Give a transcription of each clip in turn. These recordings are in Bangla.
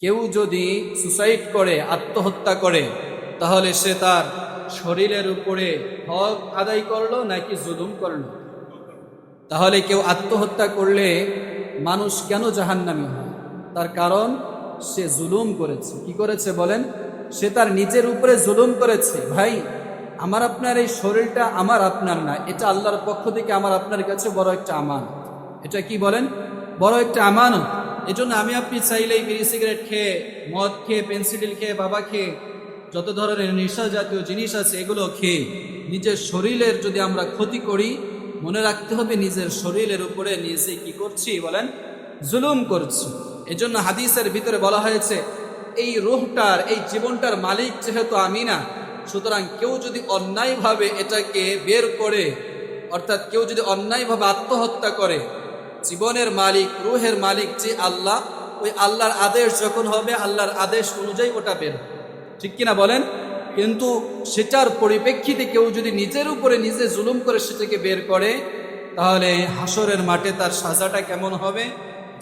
কেউ যদি সুসাইড করে, আত্মহত্যা করে, তাহলে সে তার শরীরের উপরে হক আদায় করলো নাকি জুলুম করলো? তাহলে কেউ আত্মহত্যা করলে মানুষ কেন জাহান্নামী হয়? তার কারণ সে জুলুম করেছে। কি করেছে বলেন? সে তার নিজের উপরে জুলুম করেছে। ভাই, আমার আপনার এই শরীরটা আমার আপনার না, এটা আল্লাহর পক্ষ থেকে আমার আপনার কাছে বড় একটা আমানত। এটা কি বলেন? বড় একটা আমানত। এজন্য আমি আপনি চাইলেই বিড়ি সিগারেট খেয়ে, মদ খেয়ে, পেন্সিডিল খেয়ে, বাবা খেয়ে, যত ধরনের নেশা জাতীয় জিনিস আছে এগুলো খেয়ে নিজের শরীরের যদি আমরা ক্ষতি করি, মনে রাখতে হবে নিজের শরীরের উপরে নিজে কি করছি বলেন? জুলুম করছি। এজন্য হাদিসের ভিতরে বলা হয়েছে, এই রূহটার, এই জীবনটার মালিক যেহেতু আমি না, সুতরাং কেউ যদি অন্যায়ভাবে এটাকে বের করে, অর্থাৎ কেউ যদি অন্যায়ভাবে আত্মহত্যা করে, জীবনের মালিক, রূহের মালিক যে আল্লাহ, ওই আল্লাহর আদেশ যখন হবে, আল্লাহর আদেশ অনুযায়ী ওটা বের, ঠিক কিনা বলেন? কিন্তু সেটার পরিপ্রেক্ষিতে কেউ যদি নিজের উপরে নিজে জুলুম করে সেটাকে বের করে, তাহলে হাসরের মাঠে তার সাজাটা কেমন হবে?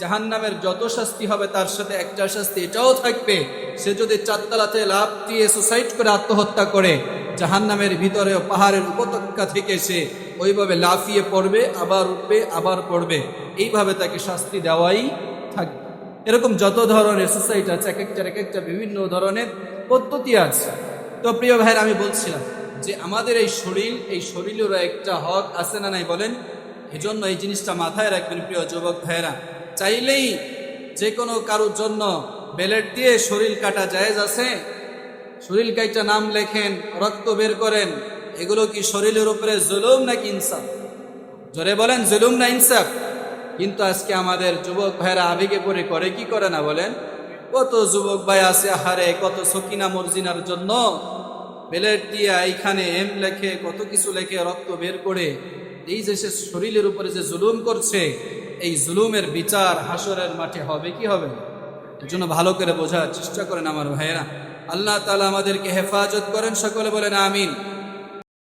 জাহান্নামের যত শাস্তি হবে তার সাথে একটা শাস্তি এটাও থাকবে, সে যদি চারতলাতে লাফ দিয়ে সুসাইড করে আত্মহত্যা করে, জাহান্নামের ভিতরে পাহাড়ের উপত্যকা থেকে সে ওইভাবে লাফিয়ে পড়বে, আবার উঠবে, আবার পড়বে, এইভাবে তাকে শাস্তি দেওয়াই থাকবে। এরকম যত ধরনের সুসাইড আছে, এক একটা বিভিন্ন ধরনের পদ্ধতি আছে। তো প্রিয় ভাইয়ের, আমি বলছিলাম যে আমাদের এই শরীর, এই শরীরেরও একটা হক আছে না নাই বলেন? এজন্য এই জিনিসটা মাথায় রাখবেন প্রিয় যুবক ভাইয়েরা। চাইলেই যে কোনো কারোর জন্য ব্লেড দিয়ে শরীর কাটা জায়েজ আছে? শরীর কাইটা নাম লেখেন, রক্ত বের করেন, এগুলো কি শরীরের উপরে জুলুম নাকি ইনসাফ? জোরে বলেন, জুলুম না ইনসাফ? কিন্তু আজকে আমাদের যুবক ভাইরা আবেগে পড়ে করে কি করে না বলেন? কত যুবক ভাই আছে, আহারে, কত সকিনা মর্জিনার জন্য বেলেট দিয়া এইখানে এম লেখে, কত কিছু লেখে, রক্ত বের করে। এই যে সে শরীরের উপরে যে জুলুম করছে, এই জুলুমের বিচার হাসরের মাঠে হবে কি হবে? এর জন্য ভালো করে বোঝার চেষ্টা করেন আমার ভাইয়েরা। আল্লাহ তাআলা আমাদেরকে হেফাজত করেন, সকলে বলেন আমিন।